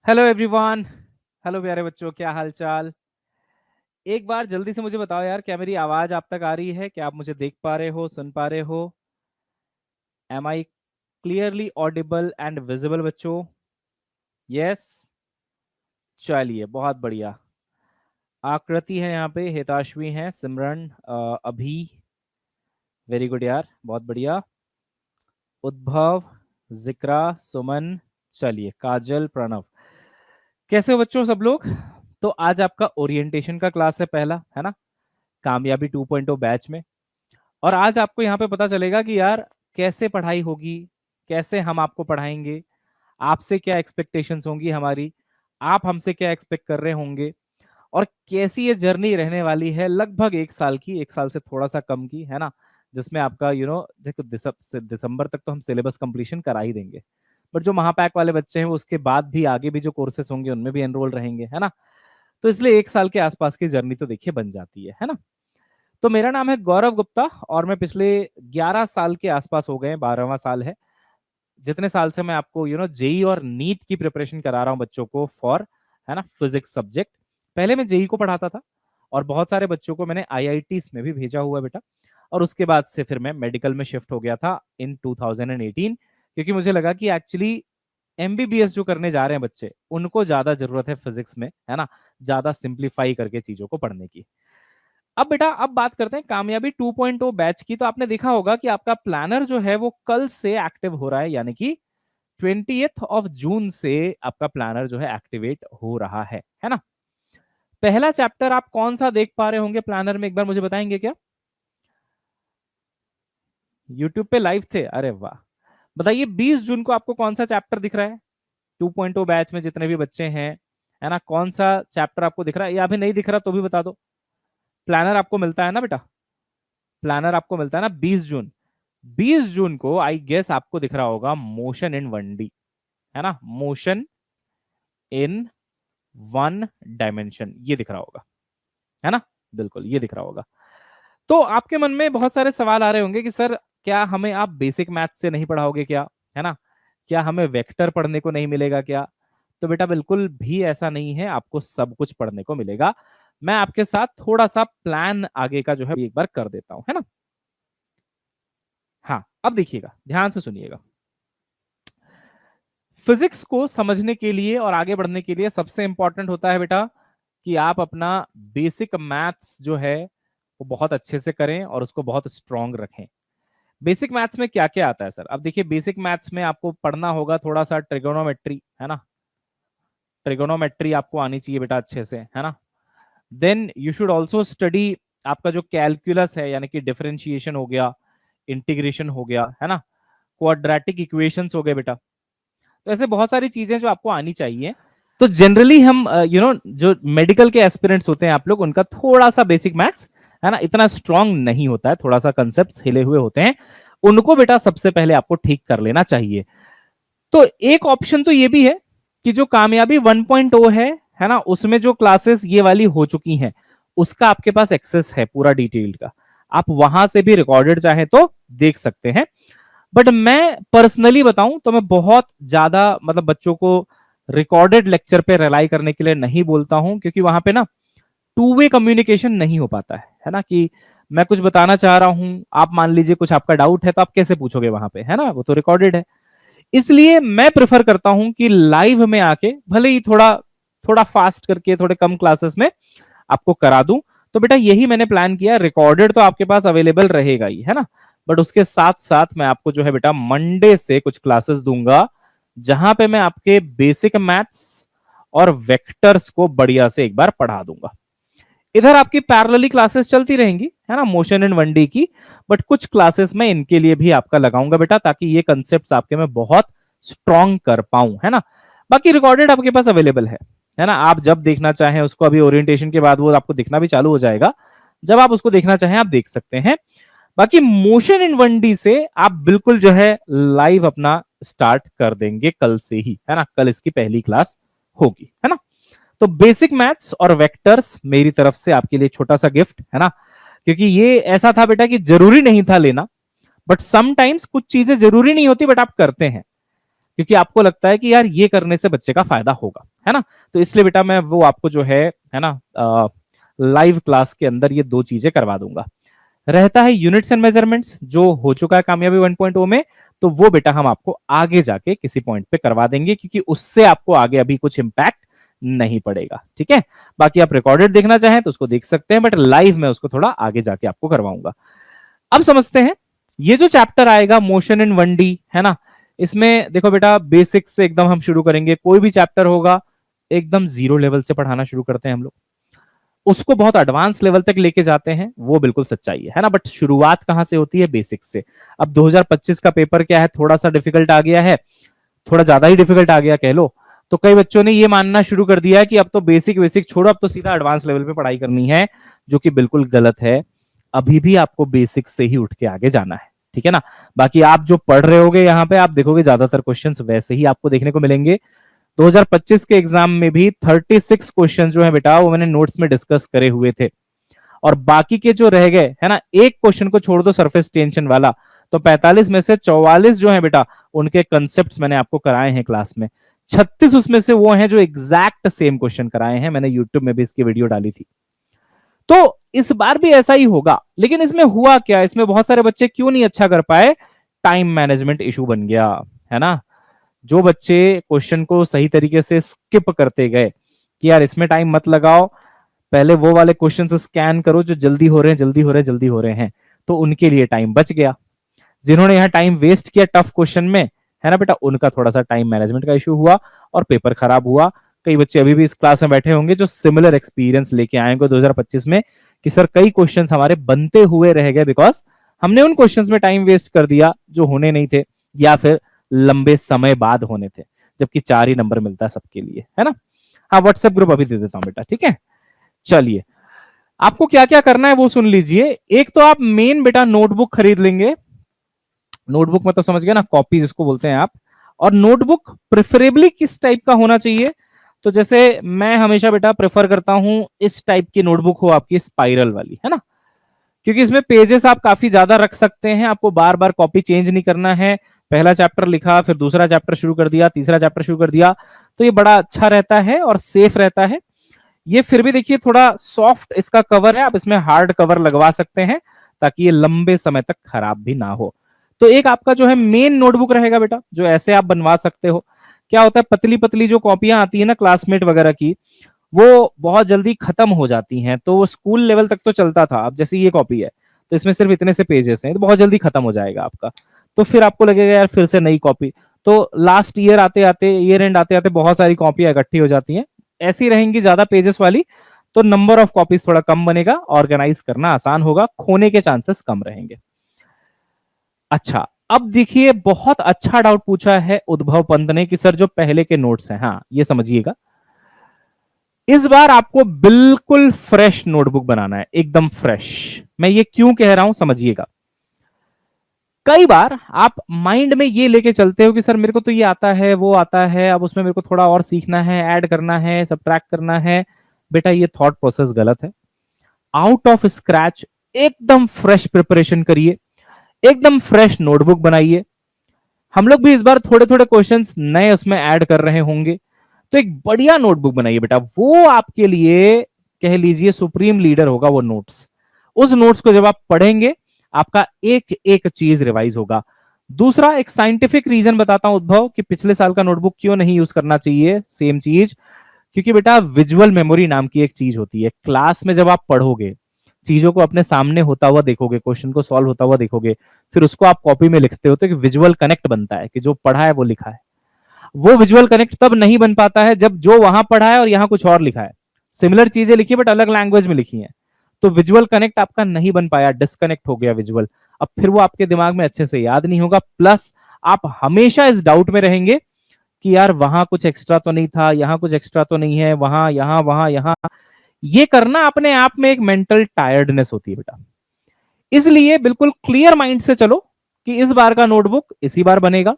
Hello everyone. Hello प्यारे बच्चों, क्या हाल चाल। एक बार जल्दी से मुझे बताओ यार, क्या मेरी आवाज आप तक आ रही है? क्या आप मुझे देख पा रहे हो, सुन पा रहे हो? Am I clearly audible and visible बच्चों? यस, चलिए बहुत बढ़िया। आकृति है यहाँ पे, हिताश्वी है, सिमरन, अभी, वेरी गुड यार, बहुत बढ़िया। उद्भव, जिक्रा, सुमन, चलिए काजल, प्रणव, कैसे हो बच्चों सब लोग? तो आज आपका ओरिएंटेशन का क्लास है, पहला है ना, कामयाबी 2.0 बैच में। और आज आपको यहाँ पे पता चलेगा कि यार कैसे पढ़ाई होगी, कैसे हम आपको पढ़ाएंगे, आपसे क्या एक्सपेक्टेशंस होंगी हमारी, आप हमसे क्या एक्सपेक्ट कर रहे होंगे, और कैसी ये जर्नी रहने वाली है लगभग 1 साल की, 1 साल से थोड़ा सा कम की, है ना। जिसमें आपका देखो दिसंबर तक तो हम सिलेबस कंप्लीशन करा ही देंगे, बट जो महापैक वाले बच्चे हैं वो उसके बाद भी आगे भी जो कोर्सेस होंगे उनमें भी एनरोल रहेंगे, है ना। तो इसलिए 1 साल के आसपास की जर्नी तो देखिए बन जाती है ना। तो मेरा नाम है गौरव गुप्ता और मैं पिछले 11 साल के आसपास हो गए, 12वां साल है जितने साल से मैं आपको जेई और नीट की प्रिपरेशन करा रहा हूँ बच्चों को फॉर, है ना, फिजिक्स सब्जेक्ट। पहले मैं जेई को पढ़ाता था और बहुत सारे बच्चों को मैंने आईआईटीज में भी भेजा हुआ है बेटा। और उसके बाद से फिर मैं मेडिकल में शिफ्ट हो गया था इन 2018, क्योंकि मुझे लगा कि एक्चुअली एमबीबीएस जो करने जा रहे हैं बच्चे उनको ज्यादा जरूरत है फिजिक्स में, है ना, ज्यादा सिंप्लीफाई करके चीजों को पढ़ने की। अब बेटा अब बात करते हैं कामयाबी 2.0 बैच की। तो आपने देखा होगा कि आपका प्लानर जो है वो कल से एक्टिव हो रहा है, यानी कि 20 जून से आपका प्लानर जो है एक्टिवेट हो रहा है ना। पहला चैप्टर आप कौन सा देख पा रहे होंगे प्लानर में, एक बार मुझे बताएंगे क्या? यूट्यूब पे लाइव थे, अरे वाह। बताइए 20 जून को आपको कौन सा चैप्टर दिख रहा है 2.0 बैच में जितने भी बच्चे हैं, है ना, कौन सा चैप्टर आपको दिख रहा है? या अभी नहीं दिख रहा तो भी बता दो। प्लानर आपको मिलता है ना बेटा, प्लानर आपको मिलता है ना 20 जून। 20 जून को आई गेस आपको दिख रहा होगा मोशन इन 1D, है ना, मोशन इन 1 डायमेंशन, ये दिख रहा होगा, है ना, बिल्कुल ये दिख रहा होगा। तो आपके मन में बहुत सारे सवाल आ रहे होंगे कि सर क्या हमें आप बेसिक मैथ से नहीं पढ़ाओगे क्या, है ना, क्या हमें वेक्टर पढ़ने को नहीं मिलेगा क्या? तो बेटा बिल्कुल भी ऐसा नहीं है, आपको सब कुछ पढ़ने को मिलेगा। मैं आपके साथ थोड़ा सा प्लान आगे का जो है एक बार कर देता हूं, है ना। हाँ अब देखिएगा, ध्यान से सुनिएगा। फिजिक्स को समझने के लिए और आगे बढ़ने के लिए सबसे इंपॉर्टेंट होता है बेटा कि आप अपना बेसिक मैथ्स जो है वो बहुत अच्छे से करें और उसको बहुत स्ट्रांग रखें। बेसिक मैथ्स में क्या क्या आता है सर? अब देखिए बेसिक मैथ्स में आपको पढ़ना होगा थोड़ा सा ट्रिगोनोमेट्री, है ना, ट्रिगोनोमेट्री आपको आनी चाहिए बेटा अच्छे से, है ना। Then you should also study आपका जो कैलकुलस है, यानी कि डिफरेंशिएशन हो गया, इंटीग्रेशन हो गया, है ना, क्वाड्रेटिक इक्वेशंस हो गए बेटा। तो ऐसे बहुत सारी चीजें जो आपको आनी चाहिए। तो जनरली हम जो मेडिकल के एस्पिरेंट्स होते हैं आप लोग, उनका थोड़ा सा बेसिक मैथ्स, है ना, इतना स्ट्रांग नहीं होता है, थोड़ा सा कंसेप्ट हिले हुए होते हैं, उनको बेटा सबसे पहले आपको ठीक कर लेना चाहिए। तो एक ऑप्शन तो ये भी है कि जो कामयाबी 1.0 है ना, उसमें जो क्लासेस ये वाली हो चुकी हैं उसका आपके पास एक्सेस है पूरा डिटेल्ड का, आप वहां से भी रिकॉर्डेड चाहे तो देख सकते हैं। बट मैं पर्सनली बताऊं तो मैं बहुत ज्यादा मतलब बच्चों को रिकॉर्डेड लेक्चर पे रिलाई करने के लिए नहीं बोलता हूं, क्योंकि वहां पे ना टू वे कम्युनिकेशन नहीं हो पाता है ना, कि मैं कुछ बताना चाह रहा हूं, आप मान लीजिए कुछ आपका डाउट है तो आप कैसे पूछोगे वहां पे, है ना, वो तो रिकॉर्डेड है। इसलिए मैं प्रेफर करता हूं कि लाइव में आके भले ही थोड़ा थोड़ा फास्ट करके थोड़े कम क्लासेस में आपको करा दूं। तो बेटा यही मैंने प्लान किया, रिकॉर्डेड तो आपके पास अवेलेबल रहेगा ही, है ना, बट उसके साथ साथ मैं आपको जो है बेटा मंडे से कुछ क्लासेस दूंगा जहां पे मैं आपके बेसिक मैथ्स और वेक्टर्स को बढ़िया से एक बार पढ़ा दूंगा। इधर आपकी पैरेलली क्लासेस चलती रहेंगी, है ना, मोशन इन 1D की, बट कुछ क्लासेस में इनके लिए भी आपका लगाऊंगा बेटा, ताकि ये कंसेप्ट आपके में बहुत स्ट्रॉन्ग कर पाऊं, है ना। बाकी रिकॉर्डेड आपके पास अवेलेबल है ना, आप जब देखना चाहें उसको, अभी ओरिएंटेशन के बाद वो आपको दिखना भी चालू हो जाएगा, जब आप उसको देखना चाहें आप देख सकते हैं। बाकी मोशन इन 1D से आप बिल्कुल जो है लाइव अपना स्टार्ट कर देंगे कल से ही, है ना, कल इसकी पहली क्लास होगी, है ना। तो बेसिक मैथ्स और वेक्टर्स मेरी तरफ से आपके लिए छोटा सा गिफ्ट, है ना, क्योंकि ये ऐसा था बेटा कि जरूरी नहीं था लेना, बट समटाइम्स कुछ चीजें जरूरी नहीं होती बट आप करते हैं क्योंकि आपको लगता है कि यार ये करने से बच्चे का फायदा होगा, है ना। तो इसलिए बेटा मैं वो आपको जो है ना लाइव क्लास के अंदर ये दो चीजें करवा दूंगा। रहता है यूनिट्स एंड मेजरमेंट्स, जो हो चुका है कामयाबी 1.0 में, तो वो बेटा हम आपको आगे जाके किसी पॉइंट पे करवा देंगे, क्योंकि उससे आपको आगे अभी कुछ इंपैक्ट नहीं पड़ेगा। ठीक है, बाकी आप रिकॉर्डेड देखना चाहें तो उसको देख सकते हैं, बट लाइव में उसको थोड़ा आगे जाके आपको करवाऊंगा। अब समझते हैं ये जो चैप्टर आएगा मोशन इन 1D, है ना, इसमें देखो बेटा बेसिक्स से एकदम हम शुरू करेंगे। कोई भी चैप्टर होगा एकदम जीरो लेवल से पढ़ाना शुरू करते हैं हम लोग, उसको बहुत एडवांस लेवल तक लेके जाते हैं, वो बिल्कुल सच्चाई है ना। बट शुरुआत कहां से होती है? बेसिक्स से। अब 2025 का पेपर क्या है, थोड़ा सा डिफिकल्ट आ गया है, थोड़ा ज्यादा ही डिफिकल्ट आ गया कह लो। तो कई बच्चों ने ये मानना शुरू कर दिया है कि अब तो बेसिक बेसिक छोड़ो, अब तो सीधा एडवांस लेवल पे पढ़ाई करनी है, जो कि बिल्कुल गलत है। अभी भी आपको बेसिक से ही उठ के आगे जाना है, ठीक है ना। बाकी आप जो पढ़ रहे होगे यहाँ पे, आप देखोगे ज्यादातर क्वेश्चंस वैसे ही आपको देखने को मिलेंगे। 2025 के एग्जाम में भी 36 क्वेश्चन जो है बेटा वो मैंने नोट्स में डिस्कस करे हुए थे, और बाकी के जो रह गए है ना, एक क्वेश्चन को छोड़ दो सरफेस टेंशन वाला, तो 45 में से 44 जो है बेटा उनके कंसेप्ट मैंने आपको कराए हैं क्लास में। 36 उसमें से वो हैं जो एग्जैक्ट सेम क्वेश्चन कराए हैं, मैंने यूट्यूब में भी इसकी वीडियो डाली थी। तो इस बार भी ऐसा ही होगा, लेकिन इसमें हुआ क्या, इसमें बहुत सारे बच्चे क्यों नहीं अच्छा कर पाए? टाइम मैनेजमेंट इशू बन गया, है ना। जो बच्चे क्वेश्चन को सही तरीके से स्किप करते गए कि यार इसमें टाइम मत लगाओ, पहले वो वाले क्वेश्चन स्कैन करो जो जल्दी हो रहे हैं, जल्दी हो रहे हैं, जल्दी हो रहे हैं, तो उनके लिए टाइम बच गया। जिन्होंने यहाँ टाइम वेस्ट किया टफ क्वेश्चन में, है ना बेटा, उनका थोड़ा सा टाइम मैनेजमेंट का इशू हुआ और पेपर खराब हुआ। कई बच्चे अभी भी इस क्लास में बैठे होंगे जो सिमिलर एक्सपीरियंस लेके आए होंगे 2025 में कि सर कई क्वेश्चंस हमारे बनते हुए रह गए बिकॉज हमने उन क्वेश्चंस में टाइम वेस्ट कर दिया जो होने नहीं थे, या फिर लंबे समय बाद होने थे, जबकि 4 ही नंबर मिलता है सबके लिए, है ना। हाँ, व्हाट्सएप ग्रुप अभी दे देता हूं बेटा, ठीक है। चलिए, आपको क्या क्या करना है वो सुन लीजिए। एक तो आप मेन बेटा नोटबुक खरीद लेंगे। नोटबुक मतलब समझ गया ना, कॉपीज इसको बोलते हैं आप। और नोटबुक प्रेफरेबली किस टाइप का होना चाहिए? तो जैसे मैं हमेशा बेटा प्रेफर करता हूं इस टाइप की नोटबुक हो आपकी, स्पाइरल वाली, है ना, क्योंकि इसमें पेजेस आप काफी ज्यादा रख सकते हैं, आपको बार बार कॉपी चेंज नहीं करना है। पहला चैप्टर लिखा, फिर दूसरा चैप्टर शुरू कर दिया, तीसरा चैप्टर शुरू कर दिया, तो ये बड़ा अच्छा रहता है और सेफ रहता है। ये फिर भी देखिए थोड़ा सॉफ्ट इसका कवर है, आप इसमें हार्ड कवर लगवा सकते हैं ताकि ये लंबे समय तक खराब भी ना हो। तो एक आपका जो है मेन नोटबुक रहेगा बेटा, जो ऐसे आप बनवा सकते हो। क्या होता है, पतली पतली जो कॉपियां आती है ना क्लासमेट वगैरह की, वो बहुत जल्दी खत्म हो जाती हैं। तो वो स्कूल लेवल तक तो चलता था, अब जैसे ये कॉपी है तो इसमें सिर्फ इतने से पेजेस हैं, तो बहुत जल्दी खत्म हो जाएगा आपका। तो फिर आपको लगेगा यार फिर से नई कॉपी, तो लास्ट ईयर आते आते, ईयर एंड आते आते बहुत सारी कॉपियां इकट्ठी हो जाती हैं। ऐसी रहेंगी ज्यादा पेजेस वाली, तो नंबर ऑफ कॉपीज थोड़ा कम बनेगा, ऑर्गेनाइज करना आसान होगा, खोने के चांसेस कम रहेंगे। अच्छा, अब देखिए बहुत अच्छा डाउट पूछा है उद्भव पंत ने कि सर जो पहले के नोट्स हैं, हाँ ये समझिएगा, इस बार आपको बिल्कुल फ्रेश नोटबुक बनाना है, एकदम फ्रेश। मैं ये क्यों कह रहा हूं समझिएगा। कई बार आप माइंड में ये लेके चलते हो कि सर मेरे को तो ये आता है, वो आता है, अब उसमें मेरे को थोड़ा और सीखना है, ऐड करना है, सब्ट्रैक्ट करना है। बेटा ये थॉट प्रोसेस गलत है। आउट ऑफ स्क्रैच एकदम फ्रेश प्रिपरेशन करिए, एकदम फ्रेश नोटबुक बनाइए। हम लोग भी इस बार थोड़े थोड़े क्वेश्चंस नए उसमें ऐड कर रहे होंगे, तो एक बढ़िया नोटबुक बनाइए बेटा, वो आपके लिए कह लीजिए सुप्रीम लीडर होगा वो नोट्स। उस नोट्स को जब आप पढ़ेंगे आपका एक एक चीज रिवाइज होगा। दूसरा एक साइंटिफिक रीजन बताता हूं उद्भव कि पिछले साल का नोटबुक क्यों नहीं यूज करना चाहिए सेम चीज, क्योंकि बेटा विजुअल मेमोरी नाम की एक चीज होती है। क्लास में जब आप पढ़ोगे, चीजों को अपने सामने होता हुआ देखोगे, क्वेश्चन को सॉल्व होता हुआ देखोगे, फिर उसको आप कॉपी में लिखते हो, तो एक विजुअल कनेक्ट बनता है कि जो पढ़ा है वो लिखा है। वो विजुअल कनेक्ट तब नहीं बन पाता है जब जो वहां पढ़ा है और यहां कुछ और लिखा है, सिमिलर चीजें लिखी बट अलग लैंग्वेज में लिखी है। तो विजुअल कनेक्ट आपका नहीं बन पाया, डिस्कनेक्ट हो गया विजुअल। अब फिर वो आपके दिमाग में अच्छे से याद नहीं होगा, प्लस आप हमेशा इस डाउट में रहेंगे कि यार वहां कुछ एक्स्ट्रा तो नहीं था, यहां कुछ एक्स्ट्रा तो नहीं है, वहां यहां वहां यहां। ये करना अपने आप में एक मेंटल टायर्डनेस होती है बेटा। इसलिए बिल्कुल क्लियर माइंड से चलो कि इस बार का नोटबुक इसी बार बनेगा,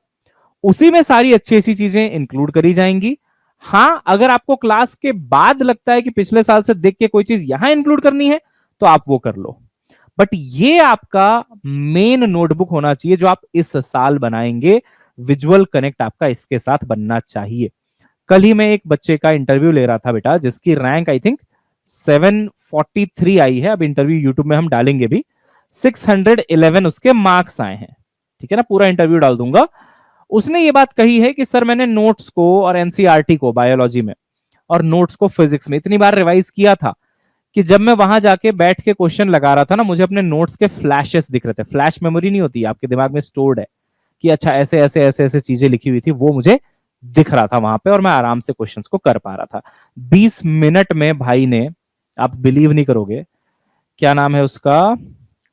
उसी में सारी अच्छी अच्छी चीजें इंक्लूड करी जाएंगी। हाँ, अगर आपको क्लास के बाद लगता है कि पिछले साल से देख के कोई चीज यहां इंक्लूड करनी है तो आप वो कर लो, बट ये आपका मेन नोटबुक होना चाहिए जो आप इस साल बनाएंगे। विजुअल कनेक्ट आपका इसके साथ बनना चाहिए, कल ही मैं एक बच्चे का इंटरव्यू ले रहा था बेटा, जिसकी रैंक आई थिंक 743 आई है। अब इंटरव्यू यूट्यूब में हम डालेंगे भी। 611 उसके मार्क्स आए हैं, ठीक है ना, पूरा इंटरव्यू डाल दूंगा। उसने ये बात कही है कि सर मैंने नोट्स को और एनसीईआरटी को बायोलॉजी में और नोट्स को फिजिक्स में इतनी बार रिवाइज किया था कि जब मैं वहां जाके बैठ के क्वेश्चन लगा रहा था ना, मुझे अपने नोट्स के फ्लैशेस दिख रहे थे। फ्लैश मेमोरी नहीं होती, आपके दिमाग में स्टोर्ड है कि अच्छा ऐसे ऐसे ऐसे ऐसे चीजें लिखी हुई थी, वो मुझे दिख रहा था वहां पे और मैं आराम से क्वेश्चंस को कर पा रहा था। 20 मिनट में भाई ने, आप बिलीव नहीं करोगे, क्या नाम है उसका,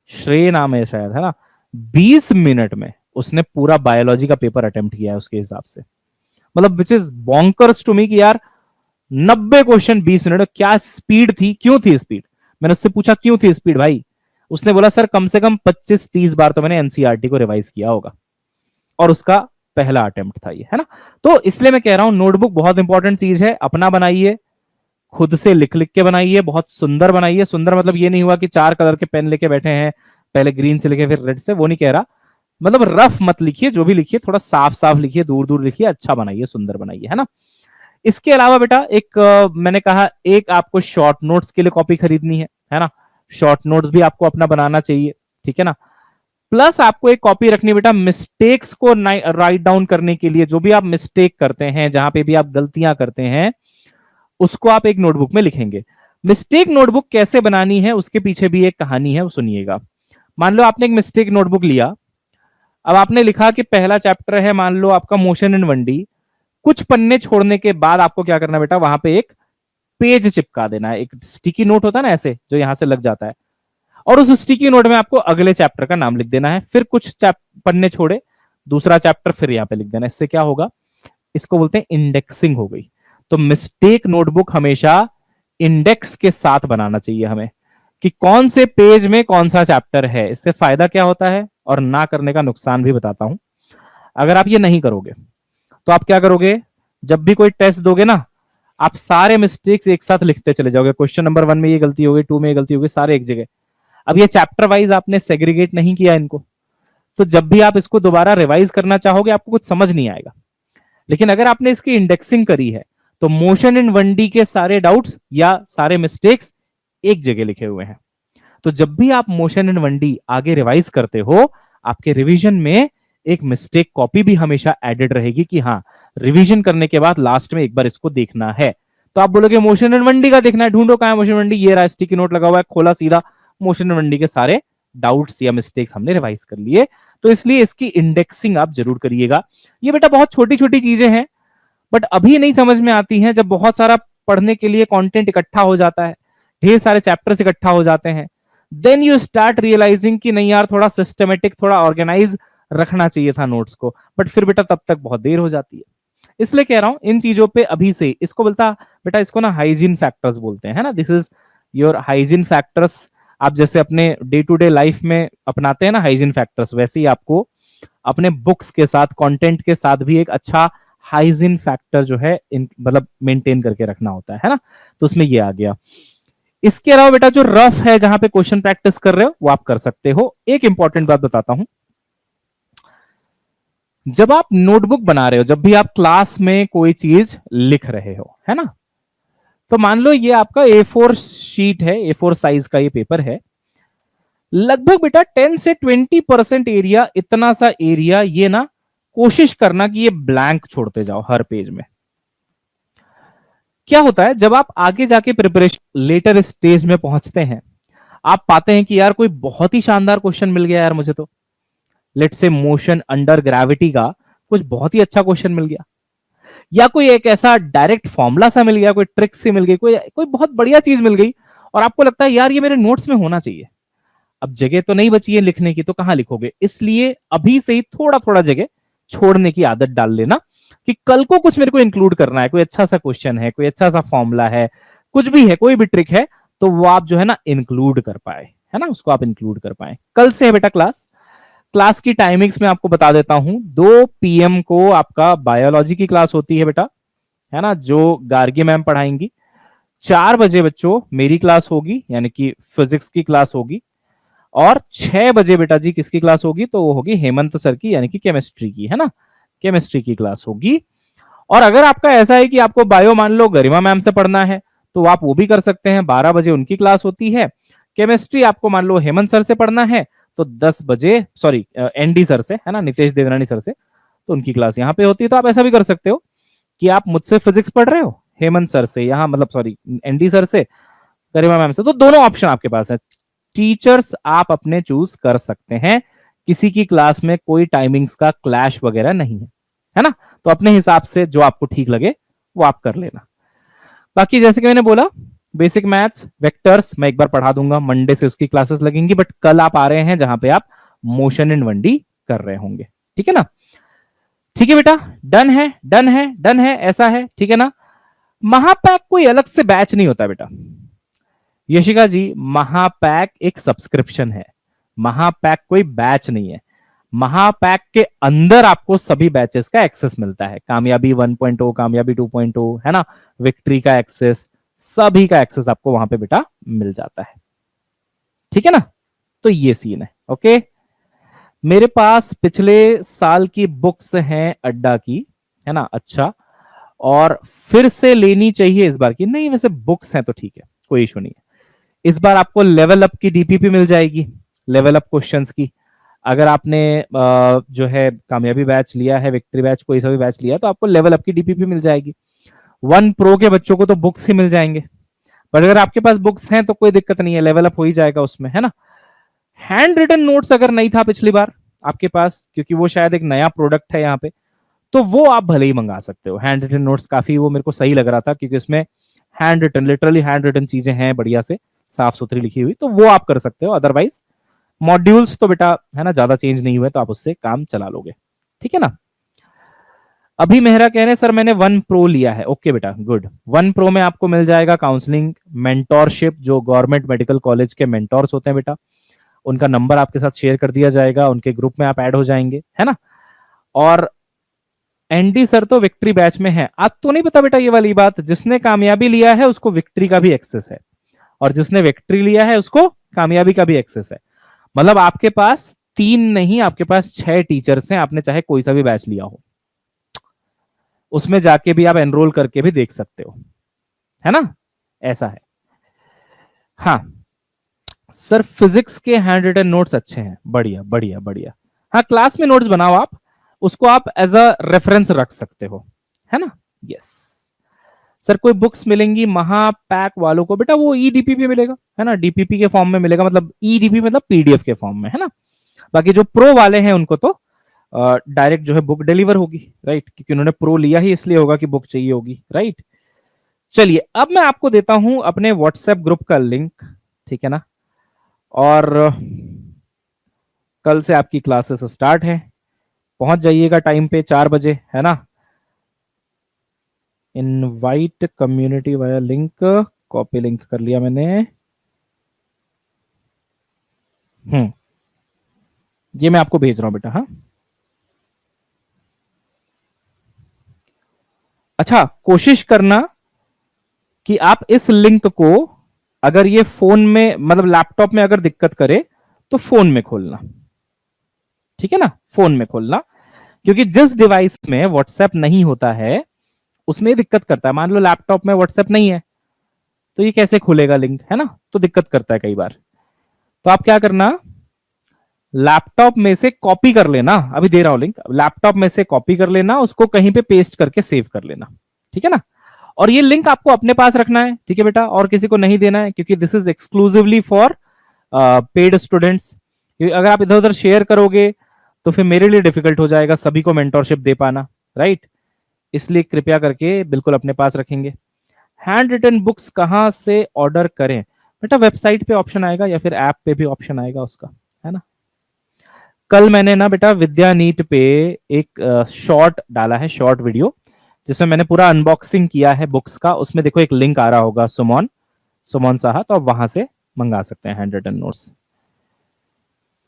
श्रेय नाम है शायद, है ना, 20 मिनट में उसने पूरा बायोलॉजी का पेपर अटेम्प्ट किया है उसके हिसाब से। मतलब which is bonkers to me कि यार 90 क्वेश्चन 20 मिनट, क्या स्पीड थी, क्यों थी स्पीड। मैंने उससे पूछा क्यों थी स्पीड भाई, उसने बोला सर कम से कम 25-30 बार तो मैंने एनसीईआरटी को रिवाइज किया होगा और उसका पहला अटेम्प्ट था ये, है ना। तो इसलिए मैं कह रहा हूं नोटबुक बहुत इंपॉर्टेंट चीज है, अपना बनाइए, खुद से लिख लिख के बनाइए, बहुत सुंदर बनाइए। सुंदर मतलब ये नहीं हुआ कि 4 कलर के पेन लेके बैठे हैं, पहले ग्रीन से लिखे फिर रेड से, वो नहीं कह रहा। मतलब रफ मत लिखिए, जो भी लिखिए थोड़ा साफ साफ लिखिए, दूर दूर लिखिए, अच्छा बनाइए, सुंदर बनाइए, है ना। इसके अलावा बेटा एक मैंने कहा एक आपको शॉर्ट नोट्स के लिए कॉपी खरीदनी है ना। शॉर्ट नोट्स भी आपको अपना बनाना चाहिए, ठीक है ना। प्लस आपको एक कॉपी रखनी बेटा मिस्टेक्स को राइट डाउन करने के लिए। जो भी आप मिस्टेक करते हैं, जहां पे भी आप गलतियां करते हैं, उसको आप एक नोटबुक में लिखेंगे। मिस्टेक नोटबुक कैसे बनानी है उसके पीछे भी एक कहानी है, वो सुनिएगा। मान लो आपने एक मिस्टेक नोटबुक लिया, अब आपने लिखा कि पहला चैप्टर है मान लो आपका मोशन इन 1D। कुछ पन्ने छोड़ने के बाद आपको क्या करना बेटा, वहां पे एक पेज चिपका देना है। एक स्टिकी नोट होता है ना ऐसे, जो यहां से लग जाता है, और उस स्टिकी नोट में आपको अगले चैप्टर का नाम लिख देना है। फिर कुछ पन्ने छोड़े, दूसरा चैप्टर फिर यहां पे लिख देना है। इससे क्या होगा, इसको बोलते हैं इंडेक्सिंग हो गई। तो मिस्टेक नोटबुक हमेशा इंडेक्स के साथ बनाना चाहिए हमें, कि कौन से पेज में कौन सा चैप्टर है। इससे फायदा क्या होता है और ना करने का नुकसान भी बताता हूं। अगर आप ये नहीं करोगे तो आप क्या करोगे, जब भी कोई टेस्ट दोगे ना, आप सारे मिस्टेक्स एक साथ लिखते चले जाओगे। क्वेश्चन नंबर 1 में ये गलती होगी, 2 में ये गलती होगी, सारे एक जगह। अब ये चैप्टर वाइज आपने सेग्रीगेट नहीं किया इनको, तो जब भी आप इसको दोबारा रिवाइज करना चाहोगे आपको कुछ समझ नहीं आएगा। लेकिन अगर आपने इसकी इंडेक्सिंग करी है, तो मोशन इन 1D के सारे डाउट्स या सारे मिस्टेक्स एक जगह लिखे हुए हैं। तो जब भी आप मोशन इन 1D आगे रिवाइज करते हो, आपके रिवीजन में एक मिस्टेक कॉपी भी हमेशा एडेड रहेगी कि हाँ, रिवीजन करने के बाद लास्ट में एक बार इसको देखना है। तो आप बोलोगे मोशन इन 1D का देखना है, ढूंढो कहां है मोशन 1D, ये रहा स्टिकी नोट लगा हुआ है, खोला सीधा मोशन इन 1D के सारे डाउट्स या मिस्टेक्स हमने रिवाइज कर लिए। तो इसलिए इसकी इंडेक्सिंग आप जरूर करिएगा। ये बेटा बहुत छोटी छोटी चीजें हैं, बट अभी नहीं समझ में आती हैं। जब बहुत सारा पढ़ने के लिए कंटेंट इकट्ठा हो जाता है, ढेर सारे चैप्टर्स इकट्ठा हो जाते हैं, देन यू स्टार्ट रियलाइजिंग कि नहीं यार, थोड़ा सिस्टमेटिक, थोड़ा ऑर्गेनाइज रखना चाहिए था नोट्स को। बट फिर बेटा तब तक बहुत देर हो जाती है। इसलिए कह रहा हूं इन चीजों पे अभी से, इसको बोलता बेटा, इसको ना हाइजीन फैक्टर्स बोलते हैं, है ना। This is your hygiene factors. आप जैसे अपने डे टू डे लाइफ में अपनाते हैं ना हाइजीन फैक्टर्स, वैसे ही आपको अपने बुक्स के साथ, कंटेंट के साथ भी एक अच्छा हाइजीन फैक्टर जो है मतलब मेंटेन करके रखना होता है ना। तो उसमें ये आ गया। इसके अलावा बेटा जो रफ है, जहां पे क्वेश्चन प्रैक्टिस कर रहे हो, वो आप कर सकते हो। एक इंपॉर्टेंट बात बताता हूं, जब आप नोटबुक बना रहे हो, जब भी आप क्लास में कोई चीज लिख रहे हो, है ना, तो मान लो ये आपका A4 शीट है, A4 साइज का ये पेपर है। लगभग बेटा 10 से 20% एरिया, इतना सा एरिया ये ना कोशिश करना कि ये ब्लैंक छोड़ते जाओ हर पेज में। क्या होता है, जब आप आगे जाके प्रिपरेशन लेटर स्टेज में पहुंचते हैं, आप पाते हैं कि यार कोई बहुत ही शानदार क्वेश्चन मिल गया यार मुझे तो, let's say motion under gravity का कुछ बहुत ही अच्छा क्वेश्चन मिल गया, या कोई एक ऐसा डायरेक्ट फॉर्मूला सा मिल गया, कोई ट्रिक सी मिल गई, कोई कोई बहुत बढ़िया चीज मिल गई, और आपको लगता है यार ये मेरे नोट्स में होना चाहिए। अब जगह तो नहीं बची है लिखने की, तो कहां लिखोगे। इसलिए अभी से ही थोड़ा थोड़ा जगह छोड़ने की आदत डाल लेना, कि कल को कुछ मेरे को इंक्लूड करना है, कोई अच्छा सा क्वेश्चन है, कोई अच्छा सा फॉर्मूला है, कुछ भी है, कोई भी ट्रिक है, तो वो आप जो है ना इंक्लूड कर पाए, है ना, उसको आप इंक्लूड कर पाए। कल से है बेटा क्लास। क्लास की टाइमिंग्स में आपको बता देता हूं। 2 PM को आपका बायोलॉजी की क्लास होती है बेटा, है ना, जो गार्गी मैम पढ़ाएंगी। 4 बजे बच्चों मेरी क्लास होगी, यानी कि फिजिक्स की क्लास होगी। और 6 बजे बेटा जी किसकी क्लास होगी, तो वो होगी हेमंत सर की, यानी कि केमिस्ट्री की, है ना, केमिस्ट्री की क्लास होगी। और अगर आपका ऐसा है कि आपको बायो मान लो गरिमा मैम से पढ़ना है तो आप वो भी कर सकते हैं, 12 बजे उनकी क्लास होती है। केमिस्ट्री आपको मान लो हेमंत सर से पढ़ना है तो 10 बजे, सॉरी एनडी सर से, है ना, नितेश देवरानी सर से, तो उनकी क्लास यहाँ पे होती है। तो आप ऐसा भी कर सकते हो कि आप मुझसे फिजिक्स पढ़ रहे हो हेमंत सर से, यहाँ मतलब सॉरी एनडी सर से, गरिमा मैम से, तो दोनों ऑप्शन आपके पास है। टीचर्स आप अपने चूज कर सकते हैं, किसी की क्लास में कोई टाइमिंग्स का क्लैश वगैरह नहीं है ना। तो अपने हिसाब से जो आपको ठीक लगे वो आप कर लेना। बाकी जैसे कि मैंने बोला बेसिक मैथ्स वेक्टर्स मैं एक बार पढ़ा दूंगा, मंडे से उसकी क्लासेस लगेंगी, बट कल आप आ रहे हैं जहां पे आप मोशन इन 1D कर रहे होंगे, ठीक है ना। ठीक है बेटा, डन है डन है डन है, ऐसा है, ठीक है ना। महापैक कोई अलग से बैच नहीं होता बेटा यशिका जी, महापैक एक सब्सक्रिप्शन है, महापैक कोई बैच नहीं है। महापैक के अंदर आपको सभी बैचेस का एक्सेस मिलता है, कामयाबी 1.0, कामयाबी 2.0, है ना, विक्ट्री का एक्सेस, सभी का एक्सेस आपको वहां पे बेटा मिल जाता है, ठीक है ना। तो ये सीन है, ओके। मेरे पास पिछले साल की बुक्स हैं अड्डा की, है ना, अच्छा, और फिर से लेनी चाहिए इस बार की? नहीं, वैसे बुक्स हैं तो ठीक है, कोई इशू नहीं है। इस बार आपको लेवल अप की डीपीपी मिल जाएगी, लेवल अप क्वेश्चंस की। अगर आपने जो है कामयाबी बैच लिया है, विक्ट्री बैच, कोई सा भी बैच लिया है, तो आपको लेवल अप की डीपीपी मिल जाएगी। 1 प्रो के बच्चों को तो बुक्स ही मिल जाएंगे, पर अगर आपके पास बुक्स हैं तो कोई दिक्कत नहीं है, लेवल अप हो ही जाएगा उसमें, है ना। हैंड रिटन नोट्स अगर नहीं था पिछली बार आपके पास, क्योंकि वो शायद एक नया प्रोडक्ट है यहाँ पे, तो वो आप भले ही मंगा सकते हो। हैंड रिटन नोट्स काफी वो मेरे को सही लग रहा था, क्योंकि इसमें hand written, literally hand written चीजें हैं बढ़िया से, साफ सुथरी लिखी हुई, तो वो आप कर सकते हो। अदरवाइज मॉड्यूल्स तो बेटा है ना ज्यादा चेंज नहीं हुए, तो आप उससे काम चला लोगे, ठीक है ना। अभी मेहरा कह रहे हैं सर मैंने 1 प्रो लिया है, ओके बेटा गुड। 1 प्रो में आपको मिल जाएगा काउंसलिंग, मेंटोरशिप, जो गवर्नमेंट मेडिकल कॉलेज के मेंटोर्स होते हैं बेटा, उनका नंबर आपके साथ शेयर कर दिया जाएगा, उनके ग्रुप में आप ऐड हो जाएंगे, है ना। और एनडी सर तो विक्ट्री बैच में है। आज तो नहीं पता बेटा ये वाली बात, जिसने कामयाबी लिया है उसको विक्ट्री का भी एक्सेस है, और जिसने विक्ट्री लिया है उसको कामयाबी का भी एक्सेस है। मतलब आपके पास 3 नहीं, आपके पास 6 टीचर्स हैं, आपने चाहे कोई सा भी बैच लिया हो, उसमें जाके भी आप एनरोल करके भी देख सकते हो, है ना, ऐसा है। हाँ सर, फिजिक्स के हैंड रिटन नोट्स अच्छे हैं, बढ़िया बढ़िया बढ़िया। हाँ, क्लास में नोट्स बनाओ आप, उसको आप एज अ रेफरेंस रख सकते हो, है ना। यस सर, कोई बुक्स मिलेंगी महापैक वालों को बेटा? वो ईडीपीपी मिलेगा, है ना, डीपीपी के फॉर्म में मिलेगा, मतलब ईडीपी मतलब पीडीएफ के फॉर्म में, है ना। बाकी जो प्रो वाले हैं उनको तो डायरेक्ट जो है बुक डिलीवर होगी, राइट, क्योंकि उन्होंने प्रो लिया ही इसलिए होगा कि बुक चाहिए होगी, राइट। चलिए अब मैं आपको देता हूं अपने व्हाट्सएप ग्रुप का लिंक, ठीक है ना। और कल से आपकी क्लासेस स्टार्ट है, पहुंच जाइएगा टाइम पे 4 बजे, है ना। Invite community via link, copy link कर लिया मैंने। ये मैं आपको भेज रहा हूं बेटा, हाँ। अच्छा, कोशिश करना कि आप इस लिंक को, अगर ये फोन में मतलब लैपटॉप में अगर दिक्कत करे तो फोन में खोलना, ठीक है ना, फोन में खोलना, क्योंकि जिस डिवाइस में व्हाट्सएप नहीं होता है उसमें दिक्कत करता है। मान लो लैपटॉप में व्हाट्सएप नहीं है तो ये कैसे खुलेगा लिंक, है ना, तो दिक्कत करता है कई बार। तो आप क्या करना, लैपटॉप में से कॉपी कर लेना, अभी दे रहा हूं लिंक, लैपटॉप में से कॉपी कर लेना, उसको कहीं पे पेस्ट करके सेव कर लेना, ठीक है ना। और ये लिंक आपको अपने पास रखना है, ठीक है बेटा, और किसी को नहीं देना है, क्योंकि this is exclusively for paid students. अगर आप इधर उधर शेयर करोगे तो फिर मेरे लिए डिफिकल्ट हो जाएगा सभी को मेंटोरशिप दे पाना, राइट। इसलिए कृपया करके बिल्कुल अपने पास रखेंगे। हैंड रिटन बुक्स कहां से ऑर्डर करें बेटा? वेबसाइट पे ऑप्शन आएगा या फिर ऐप पे भी ऑप्शन आएगा उसका, है ना। कल मैंने ना बेटा विद्या नीट पे एक शॉर्ट डाला है, शॉर्ट वीडियो, जिसमें मैंने पूरा अनबॉक्सिंग किया है बुक्स का। उसमें देखो एक लिंक आ रहा होगा, सुमन सुमन साहा, तो आप वहां से मंगा सकते हैं हैंड रिटन नोट्स।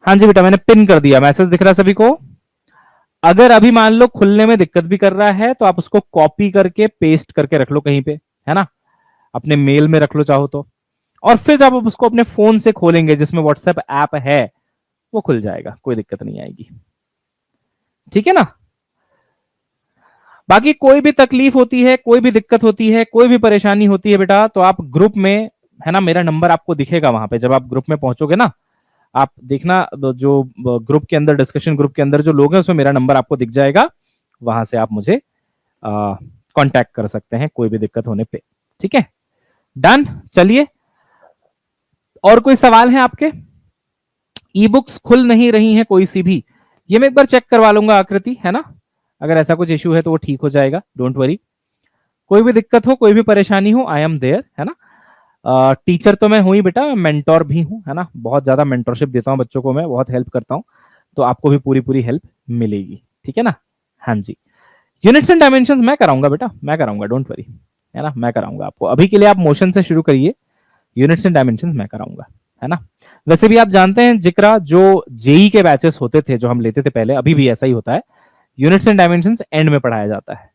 हाँ जी बेटा, मैंने पिन कर दिया, मैसेज दिख रहा है सभी को। अगर अभी मान लो खुलने में दिक्कत भी कर रहा है तो आप उसको कॉपी करके पेस्ट करके रख लो कहीं पे, है ना, अपने मेल में रख लो चाहो तो, और फिर जब आप उसको अपने फोन से खोलेंगे जिसमें व्हाट्सएप ऐप है वो खुल जाएगा, कोई दिक्कत नहीं आएगी, ठीक है ना। बाकी कोई भी तकलीफ होती है, कोई भी दिक्कत होती है, कोई भी परेशानी होती है बेटा, तो आप ग्रुप में, है ना, मेरा नंबर आपको दिखेगा वहां पे। जब आप ग्रुप में पहुंचोगे ना, आप देखना जो ग्रुप के अंदर, डिस्कशन ग्रुप के अंदर जो लोग हैं उसमें मेरा नंबर आपको दिख जाएगा। वहां से आप मुझे कांटेक्ट कर सकते हैं कोई भी दिक्कत होने पे। ठीक है, डन। चलिए, और कोई सवाल है आपके? ई बुक्स खुल नहीं रही हैं कोई सी भी, ये मैं एक बार चेक करवा लूंगा आकृति, है ना। अगर ऐसा कुछ इश्यू है तो वो ठीक हो जाएगा, डोंट वरी। कोई भी दिक्कत हो, कोई भी परेशानी हो, आई एम देयर, है ना। टीचर तो मैं हूं ही बेटा, मैं मेंटोर भी हूं, है ना। बहुत ज्यादा मेंटोरशिप देता हूं बच्चों को, मैं बहुत हेल्प करता हूं, तो आपको भी पूरी पूरी हेल्प मिलेगी, ठीक है ना। हाँ जी, यूनिट्स एंड डायमेंशंस मैं कराऊंगा बेटा, मैं कराऊंगा, डोंट वरी, है ना, मैं कराऊंगा आपको। अभी के लिए आप मोशन से शुरू करिए, यूनिट्स एंड डायमेंशंस मैं कराऊंगा, है ना। वैसे भी आप जानते हैं जिक्रा, जो जेई के बैचेस होते थे जो हम लेते थे पहले, अभी भी ऐसा ही होता है, यूनिट्स एंड डायमेंशंस एंड में पढ़ाया जाता है।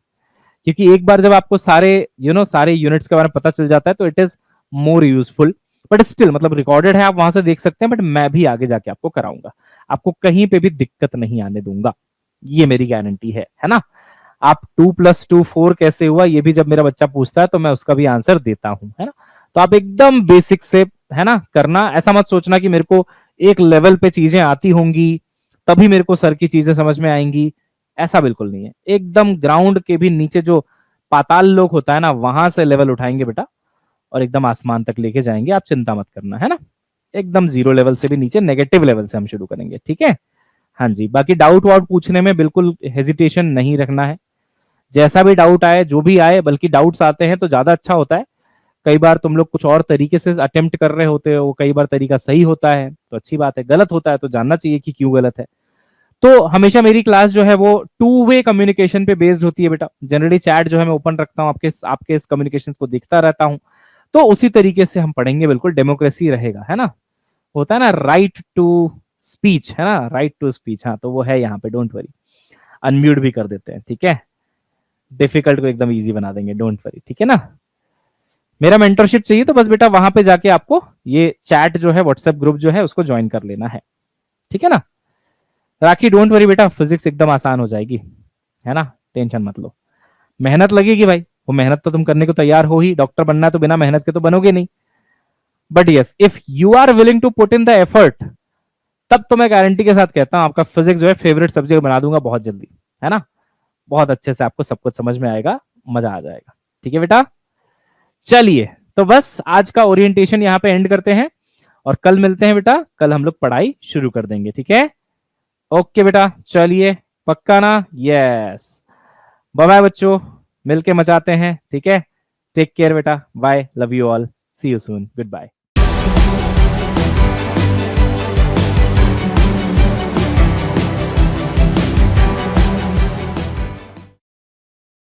क्योंकि एक बार जब आपको सारे सारे यूनिट्स के बारे में पता चल जाता है तो it is more useful. But still, मतलब रिकॉर्डेड है, आप वहां से देख सकते हैं, बट मैं भी आगे जाके आपको कराऊंगा, आपको कहीं पे भी दिक्कत नहीं आने दूंगा, ये मेरी गारंटी है ना। आप 2+2 4 कैसे हुआ, ये भी जब मेरा बच्चा पूछता है तो मैं उसका भी आंसर देता हूं, है ना। तो आप एकदम बेसिक से, है ना, करना। ऐसा मत सोचना कि मेरे को एक लेवल पे चीजें आती होंगी तभी मेरे को सर की चीजें समझ में आएंगी, ऐसा बिल्कुल नहीं है। एकदम ग्राउंड के भी नीचे जो पाताल लोक होता है ना, वहां से लेवल उठाएंगे बेटा, और एकदम आसमान तक लेके जाएंगे, आप चिंता मत करना, है ना। एकदम जीरो लेवल से भी नीचे, नेगेटिव लेवल से हम शुरू करेंगे, ठीक है। हाँ जी, बाकी डाउट वाउट पूछने में बिल्कुल हेजिटेशन नहीं रखना है। जैसा भी डाउट आए, जो भी आए, बल्कि डाउट्स आते हैं तो ज्यादा अच्छा होता है। कई बार तुम लोग कुछ और तरीके से अटेम्प्ट कर रहे होते हो, कई बार तरीका सही होता है तो अच्छी बात है, गलत होता है तो जानना चाहिए कि क्यों गलत है। तो हमेशा मेरी क्लास जो है वो 2 वे कम्युनिकेशन पे बेस्ड होती है बेटा। जनरली चैट जो है मैं ओपन रखता हूँ, आपके आपके इस कम्युनिकेशन को देखता रहता हूँ, तो उसी तरीके से हम पढ़ेंगे, बिल्कुल डेमोक्रेसी रहेगा, है ना। होता है ना राइट टू स्पीच, है ना, राइट टू स्पीच, हाँ, तो वो है यहाँ पे, डोंट वरी। अनम्यूट भी कर देते हैं, ठीक है। डिफिकल्ट को एकदम इजी बना देंगे, डोंट वरी, ठीक है ना। मेरा मेंटरशिप चाहिए तो बस बेटा वहां पे जाके आपको ये चैट जो है, व्हाट्सएप ग्रुप जो है, उसको ज्वाइन कर लेना है, ठीक है ना। राखी डोंट वरी बेटा, फिजिक्स एकदम आसान हो जाएगी, है ना, टेंशन मत लो। मेहनत लगेगी भाई, वो मेहनत तो तुम करने को तैयार हो ही, डॉक्टर बनना है तो बिना मेहनत के तो बनोगे नहीं। But yes, if you are willing to put in the effort, तब तो मैं गारंटी के साथ कहता हूं आपका फिजिक्स जो है फेवरेट सब्जेक्ट बना दूंगा बहुत जल्दी, है ना। बहुत अच्छे से आपको सब कुछ समझ में आएगा, मजा आ जाएगा, ठीक है बेटा। चलिए, तो बस आज का ओरिएंटेशन यहाँ पे एंड करते हैं, और कल मिलते हैं बेटा, कल हम लोग पढ़ाई शुरू कर देंगे, ठीक है। ओके बेटा, चलिए, पक्का ना? यस, बाय बाय बच्चों, मिलके मचाते हैं, ठीक है। टेक केयर बेटा, bye, love you all, see you soon, good bye.